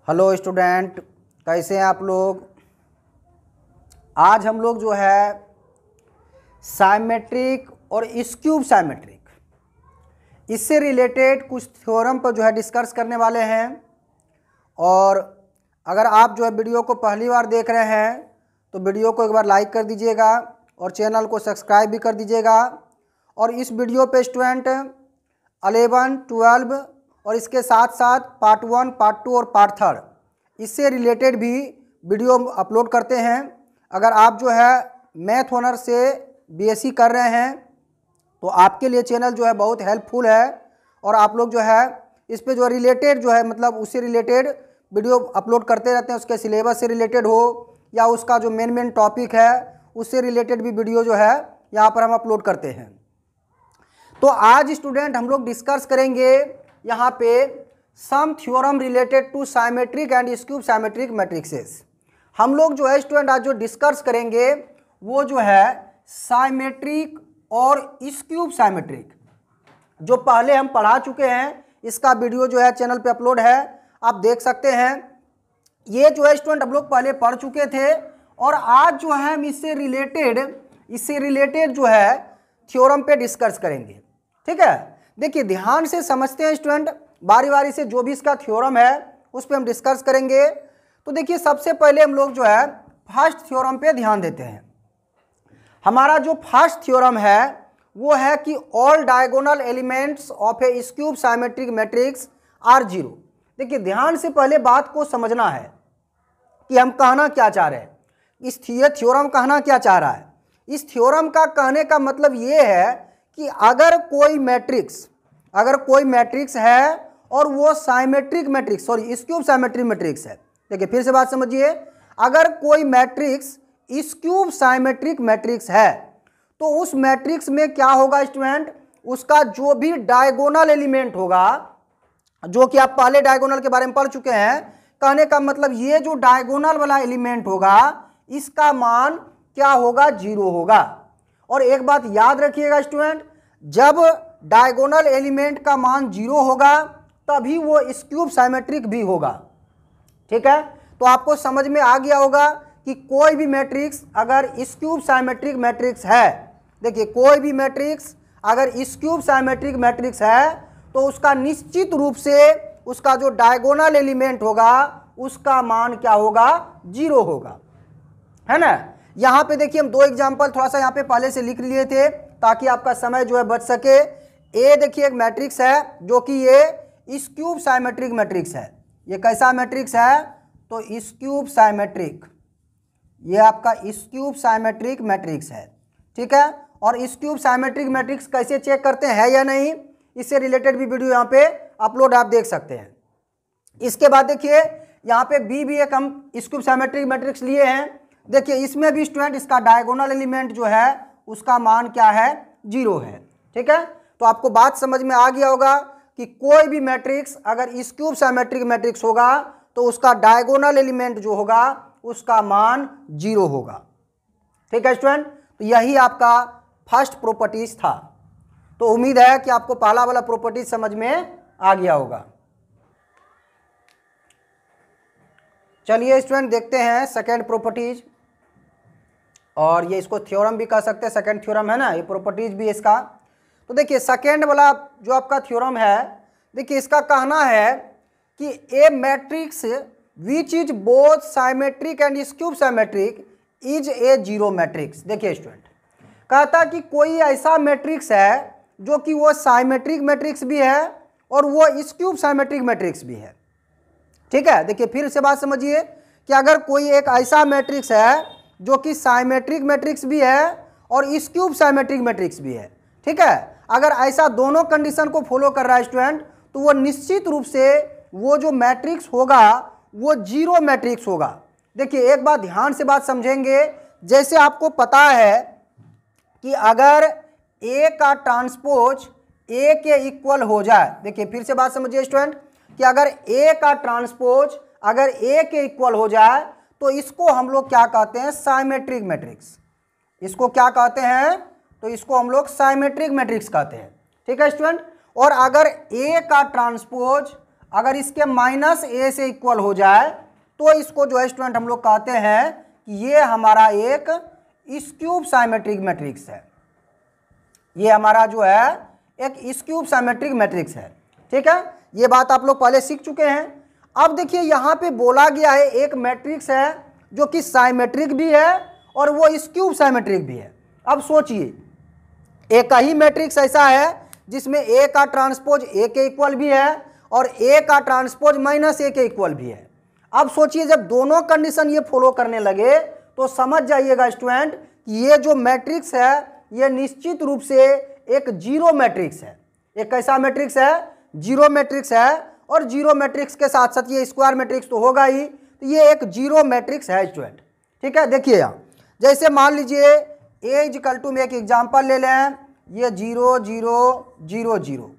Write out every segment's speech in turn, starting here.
Hello student, कैसे हैं आप लोग। आज हम लोग जो है साइमेट्रिक और स्क्यूब साइमेट्रिक इससे रिलेटेड कुछ थ्योरम पर जो है डिस्कस करने वाले हैं। और अगर आप जो है वीडियो को पहली बार देख रहे हैं तो वीडियो को एक बार लाइक कर दीजिएगा और चैनल को सब्सक्राइब भी कर दीजिएगा। और इस वीडियो पे स्टूडेंट 11, 12 और इसके साथ साथ पार्ट 1, पार्ट 2 और पार्ट 3 इससे रिलेटेड भी वीडियो अपलोड करते हैं। अगर आप जो है मैथ ऑनर से बीएससी कर रहे हैं तो आपके लिए चैनल जो है बहुत हेल्पफुल है। और आप लोग जो है इस पे जो रिलेटेड जो है मतलब उससे रिलेटेड वीडियो अपलोड करते रहते हैं, उसके सिलेबस से रिलेटेड हो या उसका जो मेन टॉपिक है उससे रिलेटेड भी वीडियो जो है यहाँ पर हम अपलोड करते हैं। तो आज स्टूडेंट हम लोग डिस्कस करेंगे यहाँ पे some theorem related to symmetric and skew symmetric matrices. हम लोग जो है स्टूडेंट आज जो डिस्कस करेंगे वो जो है साइमेट्रिक और स्क्यूब साइमेट्रिक, जो पहले हम पढ़ा चुके हैं। इसका वीडियो जो है चैनल पे अपलोड है, आप देख सकते हैं। ये जो है स्टूडेंट हम लोग पहले पढ़ चुके थे और आज जो है हम इससे रिलेटेड जो है थ्योरम पे डिस्कस करेंगे। ठीक है, देखिए ध्यान से समझते हैं स्टूडेंट, बारी बारी से जो भी इसका थ्योरम है उस पर हम डिस्कस करेंगे। तो देखिए सबसे पहले हम लोग जो है फर्स्ट थ्योरम पे ध्यान देते हैं। हमारा जो फर्स्ट थ्योरम है वो है कि all diagonal elements of a skew symmetric matrix are zero. देखिए ध्यान से पहले बात को समझना है कि हम कहना क्या चाह रहे हैं, इस थ्योरम कहना क्या चाह रहा है। इस थ्योरम का कहने का मतलब ये है कि अगर कोई मैट्रिक्स है और वो symmetric matrix cube symmetric matrix है। देखिए फिर से बात समझिए, अगर कोई मैट्रिक्स स्क्यूब साइमेट्रिक मैट्रिक्स है तो उस मैट्रिक्स में क्या होगा स्टूडेंट, उसका जो भी डायगोनल एलिमेंट होगा, जो कि आप पहले डायगोनल के बारे में पढ़ चुके हैं, कहने का मतलब ये जो डायगोनल वाला एलिमेंट होगा इसका मान क्या होगा, जीरो होगा। और एक बात याद रखिएगा स्टूडेंट, जब डायगोनल एलिमेंट का मान जीरो होगा तभी वो स्क्यूब साइमेट्रिक भी होगा। ठीक है, तो आपको समझ में आ गया होगा कि कोई भी मैट्रिक्स अगर स्क्यूब साइमेट्रिक मैट्रिक्स है, देखिए कोई भी मैट्रिक्स अगर स्क्यूब साइमेट्रिक मैट्रिक्स है तो उसका निश्चित रूप से उसका जो डायगोनल एलिमेंट होगा उसका मान क्या होगा, जीरो होगा, है ना। यहाँ पे देखिए हम दो एग्जाम्पल थोड़ा सा यहाँ पे पहले से लिख लिए थे ताकि आपका समय जो है बच सके। ए देखिए एक मैट्रिक्स है जो कि ये स्क्यूब साइमेट्रिक मैट्रिक्स है। ये कैसा मैट्रिक्स है, तो स्क्यूब साइमेट्रिक, ये आपका स्क्यूब साइमेट्रिक मैट्रिक्स है। ठीक है, और स्क्यूब साइमेट्रिक मैट्रिक्स कैसे चेक करते हैं या नहीं, इससे रिलेटेड भी वीडियो यहाँ पे अपलोड आप देख सकते हैं। इसके बाद देखिए यहाँ पे बी भी एक हम स्क्यूब साइमेट्रिक मैट्रिक्स लिए हैं। देखिए इसमें भी स्टूडेंट इसका डायगोनल एलिमेंट जो है उसका मान क्या है, जीरो है। ठीक है, तो आपको बात समझ में आ गया होगा कि कोई भी मैट्रिक्स अगर स्क्यूब साइमेट्रिक मैट्रिक्स होगा तो उसका डायगोनल एलिमेंट जो होगा उसका मान जीरो होगा। ठीक है स्टूडेंट, तो यही आपका फर्स्ट प्रॉपर्टीज था। तो उम्मीद है कि आपको पहला वाला प्रॉपर्टीज समझ में आ गया होगा। चलिए स्टूडेंट देखते हैं सेकेंड प्रॉपर्टीज, और ये इसको थ्योरम भी कह सकते हैं, सेकेंड थ्योरम है ना, ये प्रॉपर्टीज भी इसका। तो देखिए सेकेंड वाला जो आपका थ्योरम है, देखिए इसका कहना है कि a matrix which is both symmetric and skew symmetric is a zero matrix. देखिए स्टूडेंट कहता कि कोई ऐसा मैट्रिक्स है जो कि वो साइमेट्रिक मैट्रिक्स भी है और वो स्क्यूब साइमेट्रिक मैट्रिक्स भी है। ठीक है, देखिए फिर से बात समझिए कि अगर कोई एक ऐसा मैट्रिक्स है जो कि साइमेट्रिक मैट्रिक्स भी है और स्क्यूब साइमेट्रिक मैट्रिक्स भी है। ठीक है, अगर ऐसा दोनों कंडीशन को फॉलो कर रहा है स्टूडेंट तो वो निश्चित रूप से वो जो मैट्रिक्स होगा वो जीरो मैट्रिक्स होगा। देखिए एक बात ध्यान से बात समझेंगे, जैसे आपको पता है कि अगर ए का ट्रांसपोज ए के इक्वल हो जाए, देखिए फिर से बात समझिए स्टूडेंट कि अगर ए का ट्रांसपोज अगर ए के इक्वल हो जाए तो इसको हम लोग क्या कहते हैं, साइमेट्रिक मैट्रिक्स। इसको क्या कहते हैं, तो इसको हम लोग साइमेट्रिक मैट्रिक्स कहते हैं। ठीक है स्टूडेंट, और अगर ए का ट्रांसपोज अगर इसके माइनस ए से इक्वल हो जाए तो इसको जो है स्टूडेंट हम लोग कहते हैं कि ये हमारा एक स्क्यूब साइमेट्रिक मैट्रिक्स है। ये हमारा जो है एक स्क्यूब साइमेट्रिक मैट्रिक्स है। ठीक है, ये बात आप लोग पहले सीख चुके हैं। अब देखिए यहाँ पे बोला गया है एक मैट्रिक्स है जो कि साइमेट्रिक भी है और वो स्क्यूब साइमेट्रिक भी है। अब सोचिए एक ही मैट्रिक्स ऐसा है जिसमें ए का ट्रांसपोज ए के इक्वल भी है और ए का ट्रांसपोज माइनस ए के इक्वल भी है। अब सोचिए जब दोनों कंडीशन ये फॉलो करने लगे तो समझ जाइएगा स्टूडेंट कि ये जो मैट्रिक्स है ये निश्चित रूप से एक जीरो मैट्रिक्स है। एक कैसा मैट्रिक्स है? जीरो मैट्रिक्स है। और जीरो मैट्रिक्स के साथ साथ ये स्क्वायर मैट्रिक्स तो होगा ही, तो ये एक जीरो मैट्रिक्स है स्टूडेंट। ठीक है, देखिए यहाँ जैसे मान लीजिए ए इक्वल टू में एक एग्जाम्पल ले लें, ये 0 0 0 0।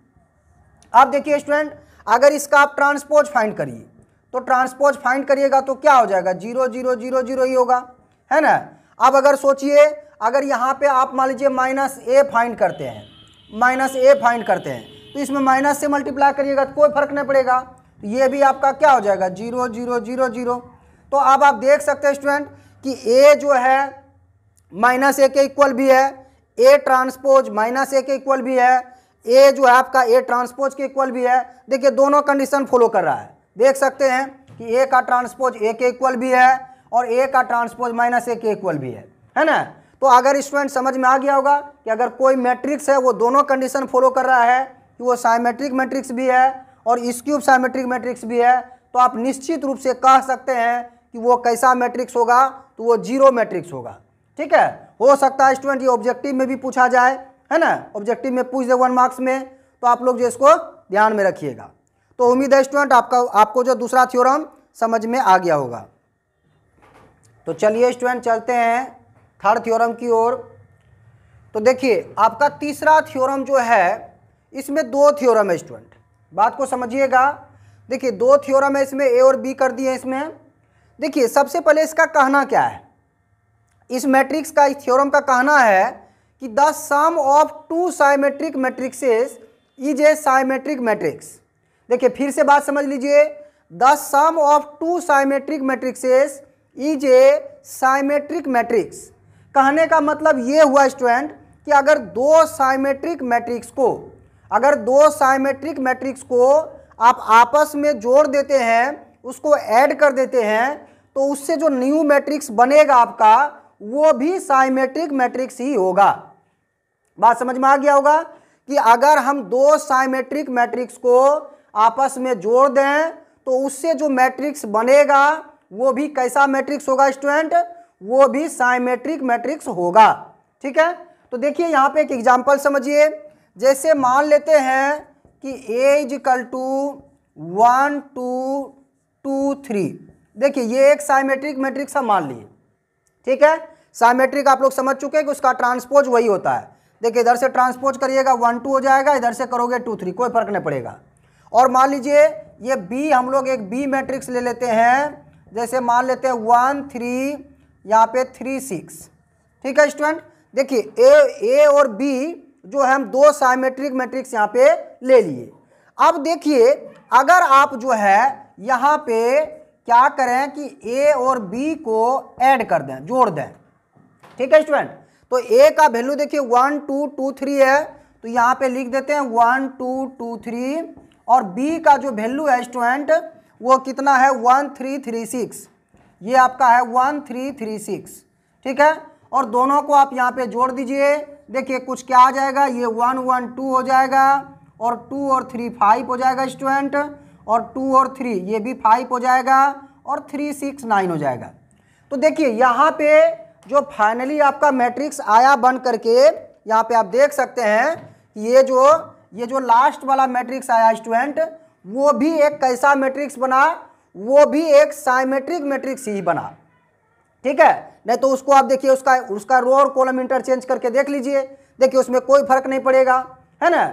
अब देखिए स्टूडेंट अगर इसका आप ट्रांसपोज फाइंड करिए तो ट्रांसपोज फाइंड करिएगा तो क्या हो जाएगा? 0 0 0 0 ही होगा, है ना। अब अगर सोचिए अगर यहाँ पे आप मान लीजिए माइनस ए फाइंड करते हैं, माइनस ए फाइंड करते हैं तो इसमें माइनस से मल्टीप्लाई करिएगा तो कोई फर्क नहीं पड़ेगा, तो ये भी आपका क्या हो जाएगा? 0 0 0 0। तो अब आप देख सकते हैं स्टूडेंट कि ए जो है माइनस ए के इक्वल भी है, ए ट्रांसपोज माइनस ए के इक्वल भी है, ए जो है आपका ए ट्रांसपोज के इक्वल भी है। देखिए दोनों कंडीशन फॉलो कर रहा है। देख सकते हैं कि ए का ट्रांसपोज ए के इक्वल भी है और ए का ट्रांसपोज माइनस ए के इक्वल भी है ना। तो अगर स्टूडेंट समझ में आ गया होगा कि अगर कोई मैट्रिक्स है वो दोनों कंडीशन फॉलो कर रहा है कि वो साइमेट्रिक मैट्रिक्स भी है और स्क्यूब साइमेट्रिक मैट्रिक्स भी है, तो आप निश्चित रूप से कह सकते हैं कि वो कैसा मैट्रिक्स होगा? तो वो जीरो मैट्रिक्स होगा। ठीक है, हो सकता है स्टूडेंट ये ऑब्जेक्टिव में भी पूछा जाए, है ना, ऑब्जेक्टिव में पूछ दे 1 मार्क्स में, तो आप लोग जो इसको ध्यान में रखिएगा। तो उम्मीद है स्टूडेंट आपको जो दूसरा थ्योरम समझ में आ गया होगा। तो चलिए स्टूडेंट चलते हैं थर्ड थ्योरम की ओर। तो देखिए आपका तीसरा थ्योरम जो है इसमें दो थ्योरम है स्टूडेंट, बात को समझिएगा। देखिए दो थ्योरम है इसमें, ए और बी कर दिए इसमें। देखिए सबसे पहले इसका कहना क्या है, इस मैट्रिक्स का, इस थ्योरम का कहना है कि the sum of two symmetric matrices is a symmetric matrix. देखिए फिर से बात समझ लीजिए, the sum of two symmetric matrices is a symmetric matrix. कहने का मतलब ये हुआ स्टूडेंट कि अगर दो साइमेट्रिक मैट्रिक्स को आप आपस में जोड़ देते हैं, उसको ऐड कर देते हैं, तो उससे जो न्यू मैट्रिक्स बनेगा आपका वो भी साइमेट्रिक मैट्रिक्स ही होगा। बात समझ में आ गया होगा कि अगर हम दो साइमेट्रिक मैट्रिक्स को आपस में जोड़ दें तो उससे जो मैट्रिक्स बनेगा वो भी कैसा मैट्रिक्स होगा स्टूडेंट? वो भी साइमेट्रिक मैट्रिक्स होगा। ठीक है, तो देखिए यहाँ पे एक एग्जांपल समझिए। जैसे मान लेते हैं कि a इक्वल टू 1 2 2 3। देखिए ये एक साइमेट्रिक मैट्रिक्स हम मान लिए। ठीक है, साइमेट्रिक आप लोग समझ चुके हैं कि उसका ट्रांसपोज वही होता है। देखिए इधर से ट्रांसपोज करिएगा 1 2 हो जाएगा, इधर से करोगे 2 3, कोई फर्क नहीं पड़ेगा। और मान लीजिए ये बी, हम लोग एक बी मैट्रिक्स ले लेते हैं। जैसे मान लेते हैं 1 3, यहाँ पे 3 6। ठीक है स्टूडेंट, देखिए ए और बी जो है हम दो साइमेट्रिक मैट्रिक्स यहाँ पे ले लिए। अब देखिए अगर आप जो है यहाँ पे क्या करें कि ए और बी को ऐड कर दें, जोड़ दें। ठीक है स्टूडेंट, तो ए का वैल्यू देखिए 1 2 2 3 है, तो यहाँ पे लिख देते हैं 1 2 2 3। और बी का जो वैल्यू है स्टूडेंट वो कितना है? 1 3 3 6। ये आपका है 1 3 3 6। ठीक है, और दोनों को आप यहाँ पे जोड़ दीजिए। देखिए कुछ क्या आ जाएगा, ये 1 1 2 हो जाएगा और 2 और 3 5 हो जाएगा स्टूडेंट, और 2 और 3 ये भी 5 हो जाएगा और 3 6 9 हो जाएगा। तो देखिए यहाँ पे जो फाइनली आपका मैट्रिक्स आया बन करके, यहाँ पे आप देख सकते हैं ये जो लास्ट वाला मैट्रिक्स आया स्टूडेंट वो भी एक कैसा मैट्रिक्स बना? वो भी एक साइमेट्रिक मैट्रिक्स ही बना। ठीक है, नहीं तो उसको आप देखिए उसका रो और कॉलम इंटरचेंज करके देख लीजिए, देखिए उसमें कोई फर्क नहीं पड़ेगा, है ना।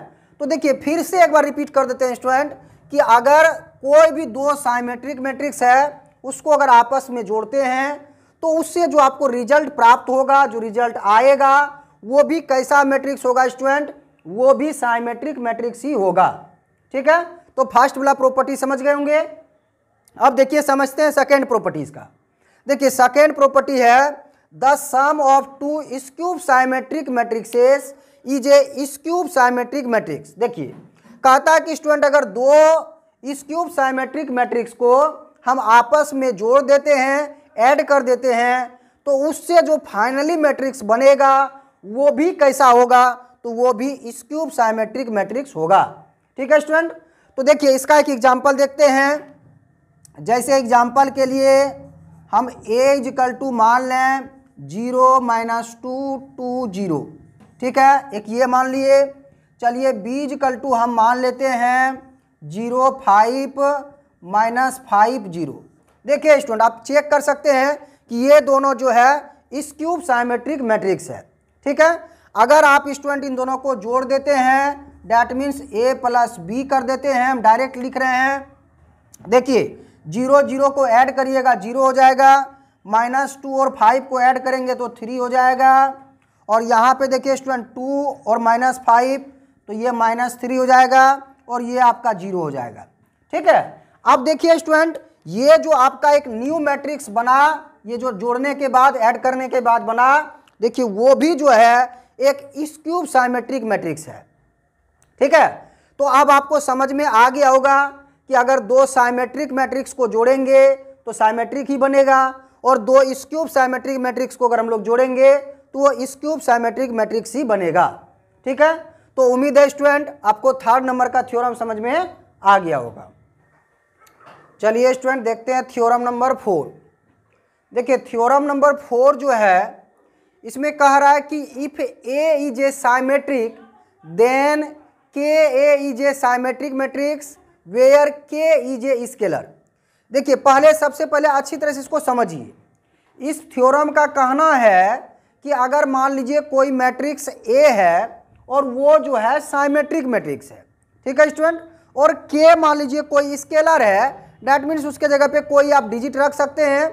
तो देखिए फिर से एक बार रिपीट कर देते हैं स्टूडेंट कि अगर कोई भी दो साइमेट्रिक मैट्रिक्स है उसको अगर आपस में जोड़ते हैं तो उससे जो आपको रिजल्ट प्राप्त होगा, जो रिजल्ट आएगा वो भी कैसा मैट्रिक्स होगा स्टूडेंट? वो भी साइमेट्रिक मैट्रिक्स ही होगा। ठीक है, तो फर्स्ट वाला प्रॉपर्टी समझ गए होंगे। अब देखिए समझते हैं सेकेंड प्रॉपर्टीज का। देखिए सेकेंड प्रॉपर्टी है the sum of two skew symmetric matrices is a skew symmetric matrix. देखिए कहता है कि स्टूडेंट अगर दो स्क्यूब साइमेट्रिक मैट्रिक्स को हम आपस में जोड़ देते हैं, ऐड कर देते हैं, तो उससे जो फाइनली मैट्रिक्स बनेगा वो भी कैसा होगा, तो वो भी स्क्यूब साइमेट्रिक मैट्रिक्स होगा। ठीक है स्टूडेंट। तो देखिए इसका एक एग्जांपल देखते हैं। जैसे एग्जांपल के लिए हम a इक्वल टू मान लें 0 - 2 2 0। ठीक है, एक ये मान लिए। चलिए b इक्वल टू हम मान लेते हैं 0 5 - 5 0। देखिए स्टूडेंट आप चेक कर सकते हैं कि ये दोनों जो है स्क्यूब साइमेट्रिक मैट्रिक्स है। ठीक है, अगर आप स्टूडेंट इन दोनों को जोड़ देते हैं डैट मीन्स a + b कर देते हैं, हम डायरेक्ट लिख रहे हैं। देखिए 0 0 को ऐड करिएगा 0 हो जाएगा, -2 और 5 को ऐड करेंगे तो 3 हो जाएगा, और यहाँ पे देखिए स्टूडेंट 2 और -5 तो ये -3 हो जाएगा, और ये आपका 0 हो जाएगा। ठीक है, अब देखिए स्टूडेंट ये जो आपका एक न्यू मैट्रिक्स बना, ये जो जोड़ने के बाद ऐड करने के बाद बना, देखिए वो भी जो है एक स्क्यूब साइमेट्रिक मैट्रिक्स है। ठीक है, तो अब आपको समझ में आ गया होगा कि अगर दो साइमेट्रिक मैट्रिक्स को जोड़ेंगे तो साइमेट्रिक ही बनेगा, और दो स्क्यूब साइमेट्रिक मैट्रिक्स को अगर हम लोग जोड़ेंगे तो वो स्क्यूब साइमेट्रिक मैट्रिक्स ही बनेगा। ठीक है, तो उम्मीद है स्टूडेंट आपको थर्ड नंबर का थ्योरम समझ में आ गया होगा। चलिए स्टूडेंट देखते हैं थ्योरम नंबर 4। देखिए थ्योरम नंबर 4 जो है इसमें कह रहा है कि if A is a symmetric then k A is a symmetric matrix where k is a scalar. देखिए पहले सबसे पहले अच्छी तरह से इसको समझिए। इस थ्योरम का कहना है कि अगर मान लीजिए कोई मैट्रिक्स ए है और वो जो है साइमेट्रिक मैट्रिक्स है, ठीक है स्टूडेंट, और के मान लीजिए कोई स्केलर है, डैट मीन्स उसके जगह पे कोई आप डिजिट रख सकते हैं,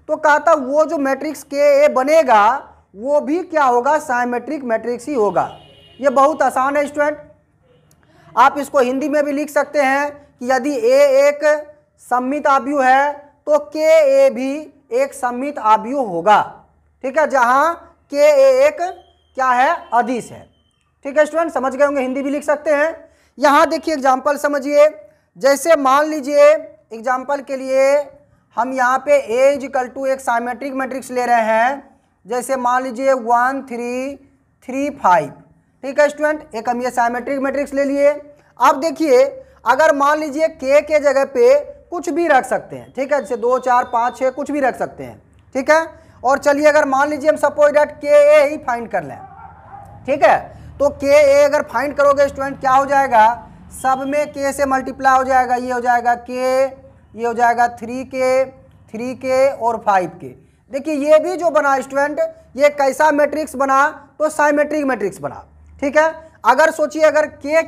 तो कहता वो जो मैट्रिक्स के ए बनेगा वो भी क्या होगा, साइमेट्रिक मैट्रिक्स ही होगा। ये बहुत आसान है स्टूडेंट, आप इसको हिंदी में भी लिख सकते हैं कि यदि ए एक सममित आव्यूह है तो के ए भी एक सममित आव्यूह होगा। ठीक है, जहां के ए एक क्या है, अदिश है। ठीक है स्टूडेंट, समझ गए होंगे, हिंदी भी लिख सकते हैं। यहाँ देखिए एग्जाम्पल समझिए। जैसे मान लीजिए एग्जाम्पल के लिए हम यहाँ पे a इक्वल टू एक साइमेट्रिक मैट्रिक्स ले रहे हैं। जैसे मान लीजिए 1 3 3 5। ठीक है स्टूडेंट, एक हम ये साइमेट्रिक मैट्रिक्स ले लिए। अब देखिए अगर मान लीजिए k के जगह पे कुछ भी रख सकते हैं, ठीक है, जैसे 2 4 5 6 कुछ भी रख सकते हैं। ठीक है, और चलिए अगर मान लीजिए हम सपोज दैट के ए ही फाइंड कर लें। ठीक है, तो के ए अगर फाइंड करोगे स्टूडेंट क्या हो जाएगा, सब में के से मल्टीप्लाई हो जाएगा, ये हो जाएगा के, ये हो जाएगा 3k और 5k। देखिए ये भी जो बना स्टूडेंट ये कैसा मैट्रिक्स बना, तो साइमेट्रिक मैट्रिक्स बना। ठीक है, अगर सोचिए अगर के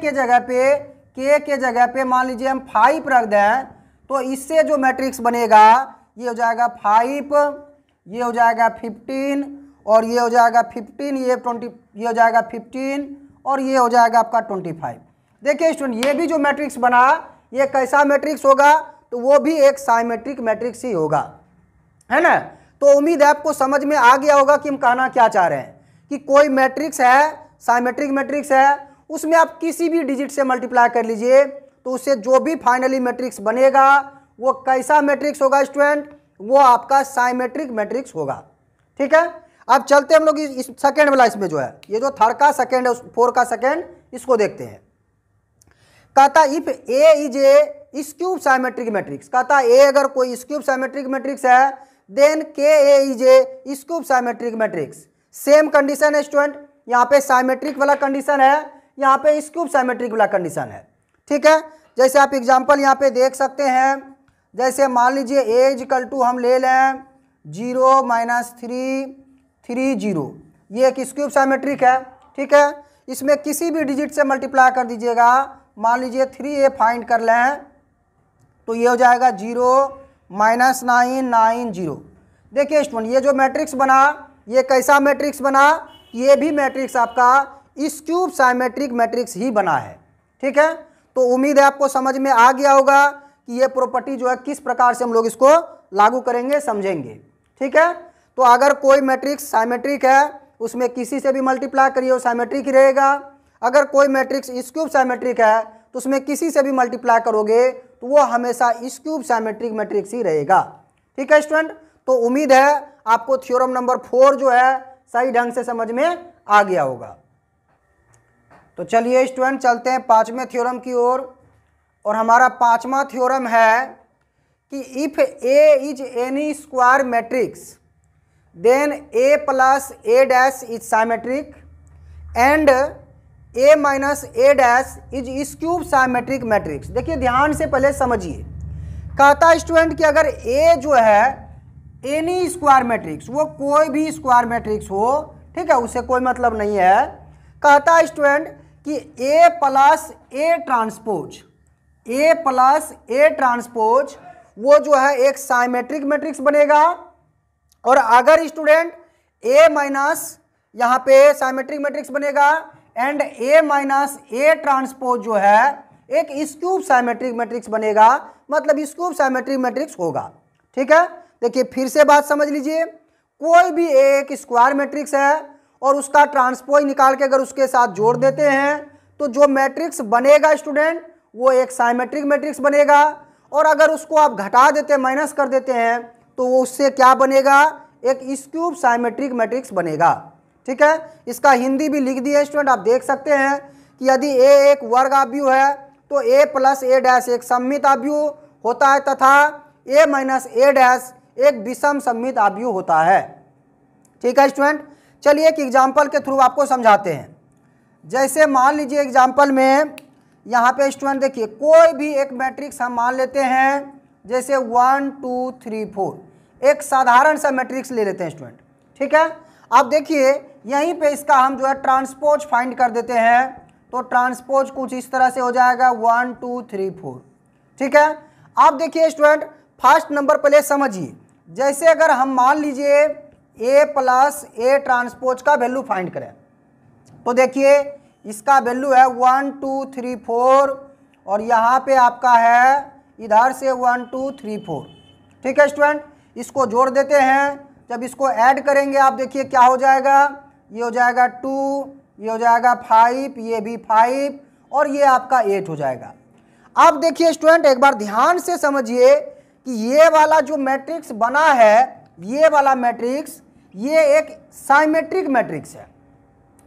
के जगह पे मान लीजिए हम 5 रख दें तो इससे जो मैट्रिक्स बनेगा ये हो जाएगा 5, ये हो जाएगा 15, और ये हो जाएगा 15, ये 20, ये हो जाएगा 15, और ये हो जाएगा आपका 25। देखिए स्टूडेंट ये भी जो मैट्रिक्स बना ये कैसा मैट्रिक्स होगा, तो वो भी एक साइमेट्रिक मैट्रिक्स ही होगा, है ना। तो उम्मीद है आपको समझ में आ गया होगा कि हम कहना क्या चाह रहे हैं, कि कोई मैट्रिक्स है, साइमेट्रिक मैट्रिक्स है, उसमें आप किसी भी डिजिट से मल्टीप्लाई कर लीजिए तो उससे जो भी फाइनली मैट्रिक्स बनेगा वो कैसा मैट्रिक्स होगा स्टूडेंट, वो आपका साइमेट्रिक मैट्रिक्स होगा। ठीक है, अब चलते हम लोग इस सेकेंड वाला, इसमें जो है ये जो थर्ड का सेकेंड है, 4 का सेकेंड, इसको देखते हैं। कहता if A is a skew symmetric matrix, कहता ए अगर कोई स्क्यूब साइमेट्रिक मैट्रिक्स है then k A is a skew symmetric matrix. Same condition है स्टूडेंट, यहाँ पे साइमेट्रिक वाला कंडीशन है, यहाँ पे स्क्यूब साइमेट्रिक वाला कंडीशन है। ठीक है, जैसे आप एग्जांपल यहाँ पे देख सकते हैं। जैसे मान लीजिए ए इक्वल टू हम ले लें 0 - 3 3 0, ये एक स्क्यूब साइमेट्रिक है। ठीक है, इसमें किसी भी डिजिट से मल्टीप्लाई कर दीजिएगा, मान लीजिए 3a फाइंड कर लें तो ये हो जाएगा 0 - 9 9 0। देखिए स्टूडेंट ये जो मैट्रिक्स बना ये कैसा मैट्रिक्स बना, ये भी मैट्रिक्स आपका स्क्यूब साइमेट्रिक मैट्रिक्स ही बना है। ठीक है, तो तो उम्मीद है आपको समझ में आ गया होगा कि ये प्रॉपर्टी जो है किस प्रकार से हम लोग इसको लागू करेंगे, समझेंगे। ठीक है, तो अगर कोई मैट्रिक्स साइमेट्रिक है उसमें किसी से भी मल्टीप्लाई करिए वो साइमेट्रिक ही रहेगा। अगर कोई मैट्रिक्स स्क्यूब साइमेट्रिक है तो उसमें किसी से भी मल्टीप्लाई करोगे तो वो हमेशा स्क्यूब साइमेट्रिक मैट्रिक्स ही रहेगा। ठीक है स्टूडेंट, तो उम्मीद है आपको थ्योरम नंबर 4 जो है सही ढंग से समझ में आ गया होगा। तो चलिए स्टूडेंट चलते हैं 5वें थ्योरम की ओर। और हमारा 5वां थ्योरम है कि if A is any square matrix then A plus A dash is symmetric and A minus A dash is skew symmetric matrix. देखिए ध्यान से पहले समझिए, कहता है स्टूडेंट कि अगर ए जो है एनी स्क्वायर मैट्रिक्स, वो कोई भी स्क्वायर मैट्रिक्स हो, ठीक है, उसे कोई मतलब नहीं है। कहता है स्टूडेंट कि A plus A transpose, A plus A transpose वो जो है एक साइमेट्रिक मैट्रिक्स बनेगा। और अगर स्टूडेंट ए माइनस यहाँ पे साइमेट्रिक मैट्रिक्स बनेगा and A minus A transpose जो है एक स्क्यूब साइमेट्रिक मैट्रिक्स बनेगा, मतलब स्क्यूब साइमेट्रिक मैट्रिक्स होगा। ठीक है, देखिए फिर से बात समझ लीजिए, कोई भी एक स्क्वायर मैट्रिक्स है और उसका ट्रांसपोज निकाल के अगर उसके साथ जोड़ देते हैं तो जो मैट्रिक्स बनेगा स्टूडेंट वो एक साइमेट्रिक मैट्रिक्स बनेगा। और अगर उसको आप घटा देते हैं, माइनस कर देते हैं, तो वो उससे क्या बनेगा, एक स्क्यूब साइमेट्रिक मैट्रिक्स बनेगा। ठीक है, इसका हिंदी भी लिख दिया स्टूडेंट, आप देख सकते हैं कि यदि ए एक वर्ग आव्यूह है तो ए प्लस ए डैश एक सममित आव्यूह होता है तथा ए माइनस ए डैश एक विषम सममित आव्यूह होता है। ठीक है स्टूडेंट, चलिए एक एग्जाम्पल के थ्रू आपको समझाते हैं। जैसे मान लीजिए एग्जाम्पल में यहाँ पे स्टूडेंट देखिए कोई भी एक मैट्रिक्स हम मान लेते हैं, जैसे 1 2 3 4, एक साधारण सा मैट्रिक्स ले लेते हैं स्टूडेंट। ठीक है, अब देखिए यहीं पे इसका हम जो है ट्रांसपोज फाइंड कर देते हैं, तो ट्रांसपोज कुछ इस तरह से हो जाएगा 1 2 3 4। ठीक है, अब देखिए स्टूडेंट फर्स्ट नंबर पहले समझिए, जैसे अगर हम मान लीजिए ए प्लस ए ट्रांसपोज का वैल्यू फाइंड करें तो देखिए इसका वैल्यू है 1 2 3 4 और यहाँ पे आपका है इधर से 1 2 3 4। ठीक है स्टूडेंट, इसको जोड़ देते हैं, जब इसको ऐड करेंगे आप देखिए क्या हो जाएगा, ये हो जाएगा 2, ये हो जाएगा 5, ये भी 5 और ये आपका 8 हो जाएगा। अब देखिए स्टूडेंट एक बार ध्यान से समझिए कि ये वाला जो मैट्रिक्स बना है, ये वाला मैट्रिक्स ये एक साइमेट्रिक मैट्रिक्स है।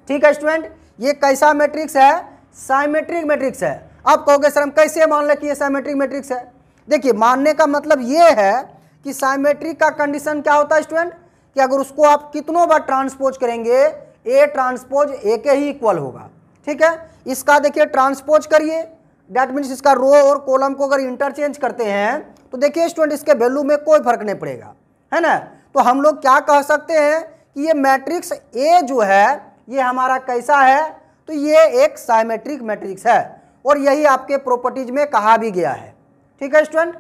ठीक है स्टूडेंट, ये कैसा मैट्रिक्स है, साइमेट्रिक मैट्रिक्स है। अब कहोगे सर हम कैसे मान लें कि ये साइमेट्रिक मैट्रिक्स है। देखिए मानने का मतलब ये है कि साइमेट्रिक का कंडीशन क्या होता है स्टूडेंट, कि अगर उसको आप कितनों बार ट्रांसपोज करेंगे ए ट्रांसपोज ए के ही इक्वल होगा। ठीक है, इसका देखिए ट्रांसपोज करिए, दैट मीन्स इसका रो और कॉलम को अगर इंटरचेंज करते हैं तो देखिए स्टूडेंट इसके वैल्यू में कोई फर्क नहीं पड़ेगा, है ना। तो हम लोग क्या कह सकते हैं कि ये मैट्रिक्स ए जो है ये हमारा कैसा है, तो ये एक साइमेट्रिक मैट्रिक्स है और यही आपके प्रॉपर्टीज में कहा भी गया है। ठीक है स्टूडेंट,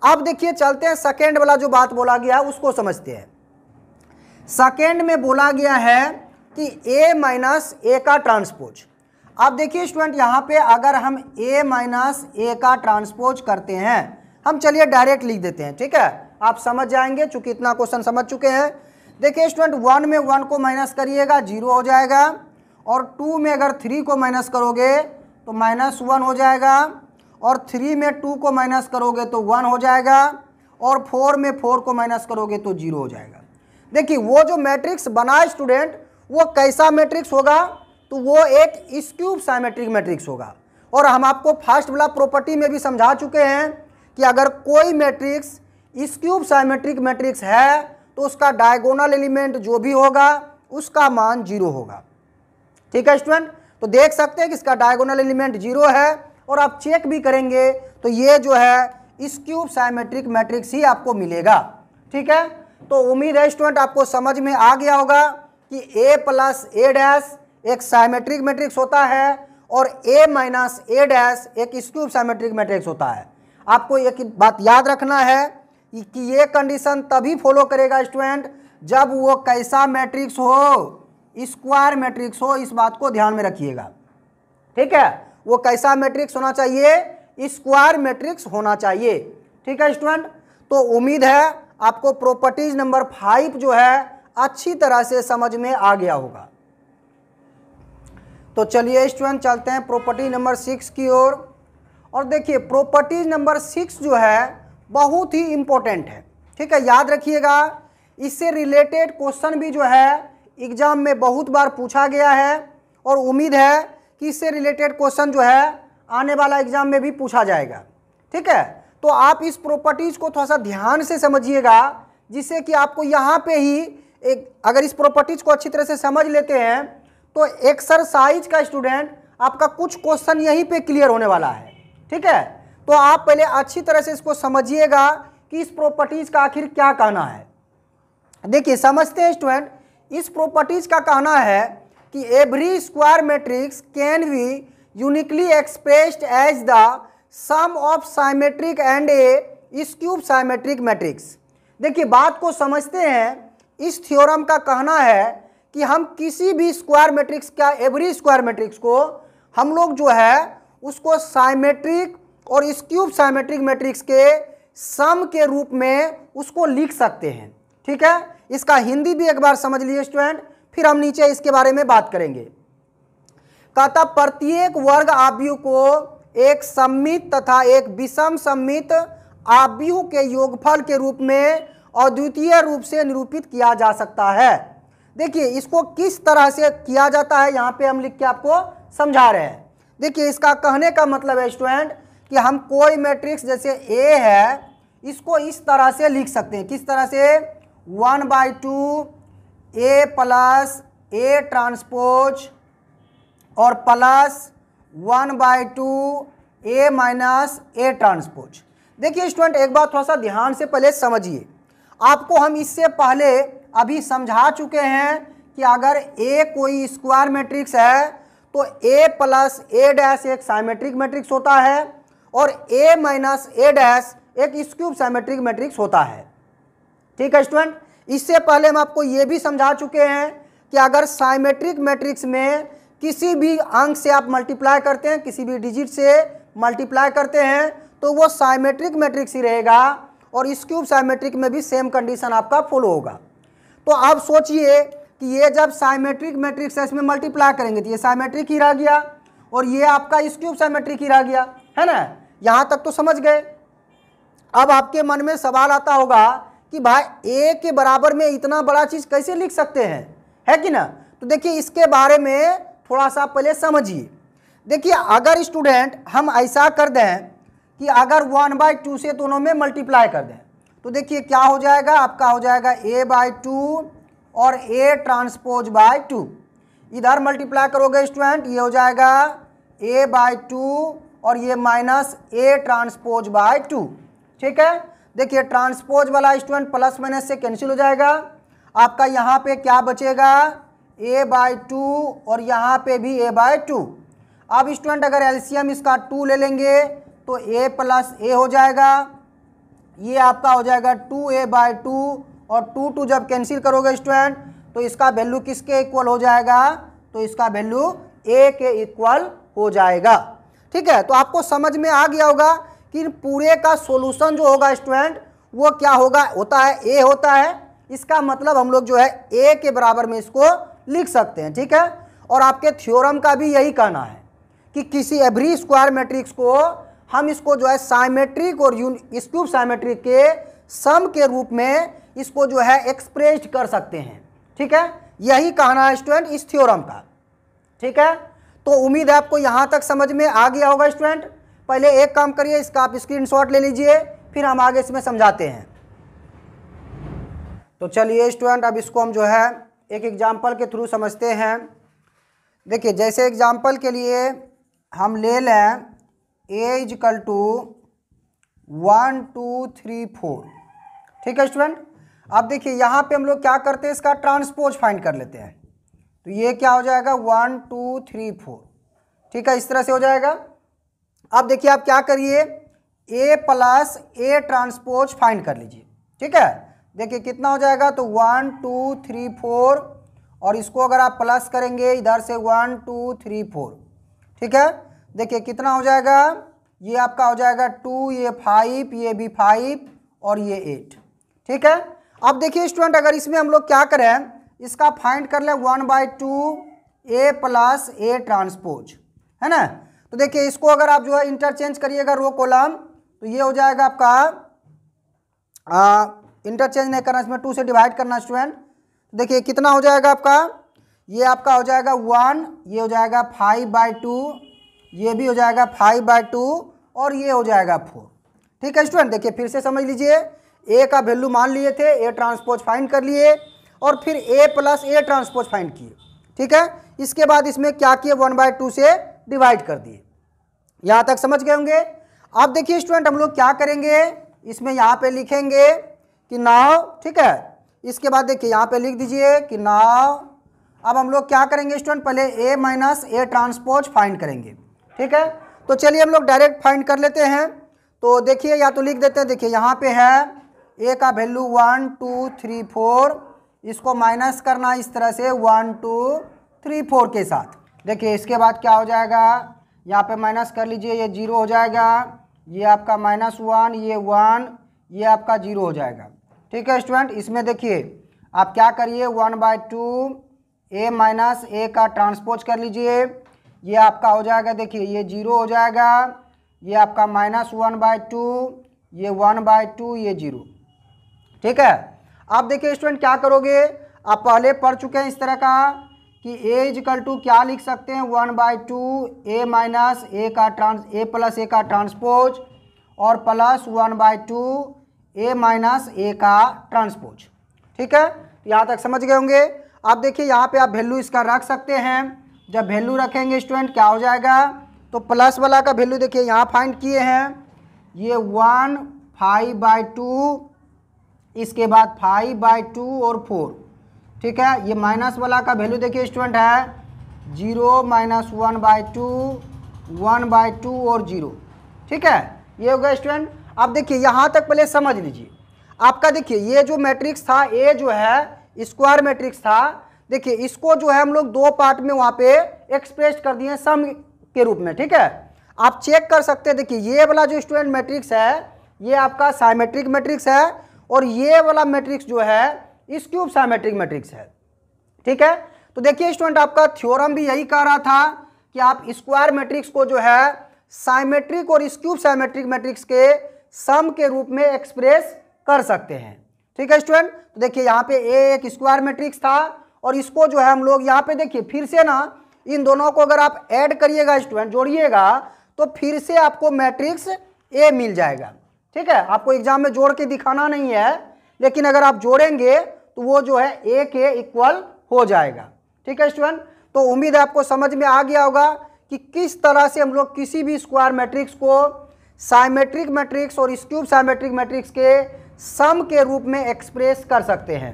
अब देखिए चलते हैं सेकेंड वाला जो बात बोला गया उसको समझते हैं। सेकेंड में बोला गया है कि ए माइनस ए का ट्रांसपोज। अब देखिए स्टूडेंट यहाँ पे अगर हम ए माइनस ए का ट्रांसपोज करते हैं, हम चलिए डायरेक्ट लिख देते हैं। ठीक है, आप समझ जाएंगे चूंकि इतना क्वेश्चन समझ चुके हैं। देखिए स्टूडेंट 1 में 1 को माइनस करिएगा 0 हो जाएगा, और 2 में अगर 3 को माइनस करोगे तो -1 हो जाएगा, और 3 में 2 को माइनस करोगे तो 1 हो जाएगा, और 4 में 4 को माइनस करोगे तो 0 हो जाएगा। देखिए वो जो मैट्रिक्स बना स्टूडेंट वो कैसा मैट्रिक्स होगा, तो वो एक स्क्यूब साइमेट्रिक मैट्रिक्स होगा। और हम आपको फर्स्ट वाला प्रॉपर्टी में भी समझा चुके हैं कि अगर कोई मैट्रिक्स स्क्यूब साइमेट्रिक मैट्रिक्स है तो उसका डायगोनल एलिमेंट जो भी होगा उसका मान 0 होगा। ठीक है स्टूडेंट, तो देख सकते हैं कि इसका डायगोनल एलिमेंट 0 है, और आप चेक भी करेंगे तो ये जो है स्क्यूब साइमेट्रिक मैट्रिक्स ही आपको मिलेगा। ठीक है, तो उम्मीद है स्टूडेंट आपको समझ में आ गया होगा कि ए प्लस ए डैश एक साइमेट्रिक मैट्रिक्स होता है और ए माइनस ए डैश एक स्क्यूब साइमेट्रिक मैट्रिक्स होता है। आपको एक बात याद रखना है कि ये कंडीशन तभी फॉलो करेगा स्टूडेंट जब वो कैसा मैट्रिक्स हो, स्क्वायर मैट्रिक्स हो, इस बात को ध्यान में रखिएगा। ठीक है, वो कैसा मैट्रिक्स होना चाहिए, स्क्वायर मैट्रिक्स होना चाहिए। ठीक है स्टूडेंट, तो उम्मीद है आपको प्रॉपर्टीज नंबर 5 जो है अच्छी तरह से समझ में आ गया होगा। तो चलिए स्टूडेंट चलते हैं प्रॉपर्टी नंबर 6 की ओर। और देखिए प्रॉपर्टीज नंबर 6 जो है बहुत ही इंपॉर्टेंट है। ठीक है, याद रखिएगा, इससे रिलेटेड क्वेश्चन भी जो है एग्जाम में बहुत बार पूछा गया है और उम्मीद है कि इससे रिलेटेड क्वेश्चन जो है आने वाला एग्जाम में भी पूछा जाएगा। ठीक है, तो आप इस प्रॉपर्टीज को थोड़ा सा ध्यान से समझिएगा, जिससे कि आपको यहाँ पे ही अगर इस प्रॉपर्टीज को अच्छी तरह से समझ लेते हैं तो एक्सरसाइज का स्टूडेंट आपका कुछ क्वेश्चन यहीं पे क्लियर होने वाला है। ठीक है, तो आप पहले अच्छी तरह से इसको समझिएगा कि इस प्रॉपर्टीज का आखिर क्या कहना है। देखिए समझते हैं स्टूडेंट, इस प्रॉपर्टीज का कहना है कि every square matrix can be uniquely expressed as the sum of symmetric and a skew symmetric matrix. देखिए बात को समझते हैं, इस थ्योरम का कहना है कि हम किसी भी स्क्वायर मैट्रिक्स का एवरी स्क्वायर मैट्रिक्स को हम लोग जो है उसको साइमेट्रिक और स्क्यूब साइमेट्रिक मैट्रिक्स के सम के रूप में उसको लिख सकते हैं। ठीक है, इसका हिंदी भी एक बार समझ लीजिए स्टूडेंट, फिर हम नीचे इसके बारे में बात करेंगे। कहता प्रत्येक वर्ग आव्यूह को एक सममित तथा एक विषम सममित आव्यूह के योगफल के रूप में अद्वितीय रूप से निरूपित किया जा सकता है। देखिए इसको किस तरह से किया जाता है यहाँ पे हम लिख के आपको समझा रहे हैं। देखिए इसका कहने का मतलब है स्टूडेंट कि हम कोई मैट्रिक्स जैसे ए है इसको इस तरह से लिख सकते हैं। किस तरह से, 1/2 ए प्लस ए ट्रांसपोज और plus 1/2 A minus A transpose. देखिए स्टूडेंट एक बात थोड़ा सा ध्यान से पहले समझिए, आपको हम इससे पहले अभी समझा चुके हैं कि अगर ए कोई स्क्वायर मैट्रिक्स है तो ए प्लस ए डैश एक साइमेट्रिक मैट्रिक्स होता है और ए माइनस ए डैश एक स्क्यूब साइमेट्रिक मैट्रिक्स होता है। ठीक है स्टूडेंट, इससे पहले हम आपको ये भी समझा चुके हैं कि अगर साइमेट्रिक मैट्रिक्स में किसी भी अंक से आप मल्टीप्लाई करते हैं, किसी भी डिजिट से मल्टीप्लाई करते हैं तो वो साइमेट्रिक मैट्रिक्स ही रहेगा और स्क्यूब साइमेट्रिक में भी सेम कंडीशन आपका फॉलो होगा। तो आप सोचिए कि ये जब साइमेट्रिक मैट्रिक्स है इसमें मल्टीप्लाई करेंगे तो ये साइमेट्रिक ही रह गया और ये आपका स्क्यूब साइमेट्रिक ही रह गया, है ना। यहाँ तक तो समझ गए। अब आपके मन में सवाल आता होगा कि भाई ए के बराबर में इतना बड़ा चीज़ कैसे लिख सकते हैं, है कि ना। तो देखिए इसके बारे में थोड़ा सा पहले समझिए। देखिए अगर स्टूडेंट हम ऐसा कर दें कि अगर 1/2 से दोनों में मल्टीप्लाई कर दें तो देखिए क्या हो जाएगा, आपका हो जाएगा a/2 और a ट्रांसपोज बाय 2। इधर मल्टीप्लाई करोगे स्टूडेंट ये हो जाएगा a/2 और ये माइनस a ट्रांसपोज बाय 2। ठीक है, देखिए ट्रांसपोज वाला स्टूडेंट प्लस माइनस से कैंसिल हो जाएगा, आपका यहाँ पे क्या बचेगा a/2 और यहाँ पे भी a/2। अब स्टूडेंट अगर एलसीएम इसका 2 ले लेंगे तो a प्लस a हो जाएगा, ये आपका हो जाएगा 2a/2 और 2 जब कैंसिल करोगे स्टूडेंट तो इसका वैल्यू किसके इक्वल हो जाएगा, तो इसका वैल्यू a के इक्वल हो जाएगा। ठीक है, तो आपको समझ में आ गया होगा कि पूरे का सॉल्यूशन जो होगा स्टूडेंट वो क्या होगा, होता है a होता है। इसका मतलब हम लोग जो है a के बराबर में इसको लिख सकते हैं। ठीक है, और आपके थ्योरम का भी यही कहना है कि किसी एवरी स्क्वायर मैट्रिक्स को हम इसको जो है साइमेट्रिक और स्क्यूब साइमेट्रिक के सम के रूप में इसको जो है एक्सप्रेस्ड कर सकते हैं। ठीक है, यही कहना है स्टूडेंट इस थ्योरम का। ठीक है, तो उम्मीद है आपको यहाँ तक समझ में आ गया होगा स्टूडेंट। पहले एक काम करिए, इसका आप स्क्रीनशॉट ले लीजिए, फिर हम आगे इसमें समझाते हैं। तो चलिए स्टूडेंट अब इसको हम जो है एक एग्जाम्पल के थ्रू समझते हैं। देखिए जैसे एग्जाम्पल के लिए हम ले लें a = 1 2 3 4। ठीक है स्टूडेंट, अब देखिए यहाँ पे हम लोग क्या करते हैं, इसका ट्रांसपोज फाइंड कर लेते हैं। तो ये क्या हो जाएगा 1 2 3 4। ठीक है, इस तरह से हो जाएगा। अब देखिए आप क्या करिए, a plus a transpose find कर लीजिए। ठीक है, देखिए कितना हो जाएगा, तो 1 2 3 4 और इसको अगर आप प्लस करेंगे इधर से 1 2 3 4। ठीक है, देखिए कितना हो जाएगा, ये आपका हो जाएगा 2, ये 5, ये भी 5 और ये 8। ठीक है। अब देखिए स्टूडेंट, अगर इसमें हम लोग क्या करें, इसका फाइंड कर ले 1/2 A प्लस A ट्रांसपोज, है ना। तो देखिए इसको अगर आप जो है इंटरचेंज करिएगा रो कॉलम, तो ये हो जाएगा आपका, इंटरचेंज नहीं करना, इसमें 2 से डिवाइड करना स्टूडेंट। तो देखिए कितना हो जाएगा आपका, ये आपका हो जाएगा 1, ये हो जाएगा 5/2, ये भी हो जाएगा 5/2 और ये हो जाएगा 4। ठीक है स्टूडेंट, देखिए फिर से समझ लीजिए, ए का वैल्यू मान लिए थे, ए ट्रांसपोज फाइंड कर लिए और फिर ए प्लस ए ट्रांसपोज फाइंड किए। ठीक है, इसके बाद इसमें क्या किए, 1/2 से डिवाइड कर दिए। यहाँ तक समझ गए होंगे। अब देखिए स्टूडेंट, हम लोग क्या करेंगे, इसमें यहाँ पे लिखेंगे कि नाउ, ठीक है, इसके बाद देखिए यहाँ पे लिख दीजिए कि नाउ, अब हम लोग क्या करेंगे स्टूडेंट, पहले ए माइनस ए ट्रांसपोज फाइंड करेंगे। ठीक है, तो चलिए हम लोग डायरेक्ट फाइंड कर लेते हैं। तो देखिए या तो लिख देते हैं, देखिए यहाँ पे है ए का वैल्यू 1 2 3 4, इसको माइनस करना इस तरह से 1 2 3 4 के साथ। देखिए इसके बाद क्या हो जाएगा, यहाँ पे माइनस कर लीजिए, ये 0 हो जाएगा, ये आपका -1, ये 1, ये आपका 0 हो जाएगा। ठीक है स्टूडेंट, इसमें देखिए आप क्या करिए, 1/2 ए माइनस ए का ट्रांसपोज कर लीजिए, ये आपका हो जाएगा, देखिए ये 0 हो जाएगा, ये आपका -1/2, ये 1/2, ये 0। ठीक है, आप देखिए स्टूडेंट क्या करोगे, आप पहले पढ़ चुके हैं इस तरह का कि a इक्वल टू क्या लिख सकते हैं, 1/2 ए माइनस ए का ए प्लस ए का ट्रांसपोज और प्लस 1/2 ए माइनस ए का ट्रांसपोज। ठीक है, यहाँ तक समझ गए होंगे। आप देखिए यहाँ पे आप वैल्यू इसका रख सकते हैं, जब वैल्यू रखेंगे स्टूडेंट क्या हो जाएगा, तो प्लस वाला का वैल्यू देखिए यहाँ फाइंड किए हैं, ये 1 5/2, इसके बाद 5/2 और 4। ठीक है, ये माइनस वाला का वैल्यू देखिए स्टूडेंट है 0 -1/2 1/2 और 0। ठीक है, ये हो गया स्टूडेंट। अब देखिए यहाँ तक पहले समझ लीजिए, आपका देखिए ये जो मैट्रिक्स था, ए जो है स्क्वायर मैट्रिक्स था, देखिए इसको जो है हम लोग 2 पार्ट में वहाँ पे एक्सप्रेस कर दिए सम के रूप में। ठीक है, आप चेक कर सकते हैं, देखिए ये वाला जो स्टूडेंट मैट्रिक्स है, ये आपका साइमेट्रिक मैट्रिक्स है और ये वाला मैट्रिक्स जो है स्क्यूब साइमेट्रिक मैट्रिक्स है। ठीक है, तो देखिए स्टूडेंट, आपका थ्योरम भी यही कह रहा था कि आप स्क्वायर मैट्रिक्स को जो है साइमेट्रिक और स्क्यूब साइमेट्रिक मैट्रिक्स के सम के रूप में एक्सप्रेस कर सकते हैं। ठीक है स्टूडेंट, तो देखिए यहाँ पे ए एक स्क्वायर मैट्रिक्स था और इसको जो है हम लोग यहाँ पे देखिए फिर से ना, इन दोनों को अगर आप ऐड करिएगा स्टूडेंट, जोड़िएगा, तो फिर से आपको मैट्रिक्स ए मिल जाएगा। ठीक है, आपको एग्जाम में जोड़ के दिखाना नहीं है, लेकिन अगर आप जोड़ेंगे तो वो जो है ए के इक्वल हो जाएगा। ठीक है स्टूडेंट, तो उम्मीद है आपको समझ में आ गया होगा कि किस तरह से हम लोग किसी भी स्क्वायर मैट्रिक्स को साइमेट्रिक मैट्रिक्स और स्क्यूब साइमेट्रिक मैट्रिक्स के सम के रूप में एक्सप्रेस कर सकते हैं।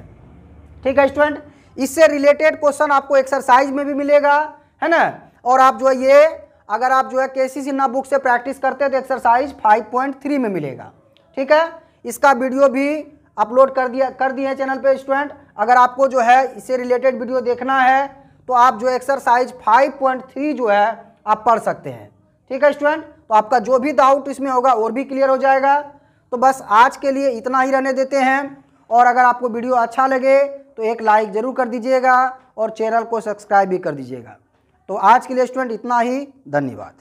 ठीक है स्टूडेंट, इससे रिलेटेड क्वेश्चन आपको एक्सरसाइज में भी मिलेगा, है ना। और आप जो है ये अगर आप जो है केसीसी सिन्हा बुक से प्रैक्टिस करते हैं तो एक्सरसाइज 5.3 में मिलेगा। ठीक है, इसका वीडियो भी अपलोड कर दिए हैं चैनल पे स्टूडेंट। अगर आपको जो है इससे रिलेटेड वीडियो देखना है तो आप जो एक्सरसाइज 5.3 जो है आप पढ़ सकते हैं। ठीक है स्टूडेंट, तो आपका जो भी डाउट इसमें होगा और भी क्लियर हो जाएगा। तो बस आज के लिए इतना ही रहने देते हैं, और अगर आपको वीडियो अच्छा लगे तो एक लाइक ज़रूर कर दीजिएगा और चैनल को सब्सक्राइब भी कर दीजिएगा। तो आज के लिए स्टूडेंट इतना ही, धन्यवाद।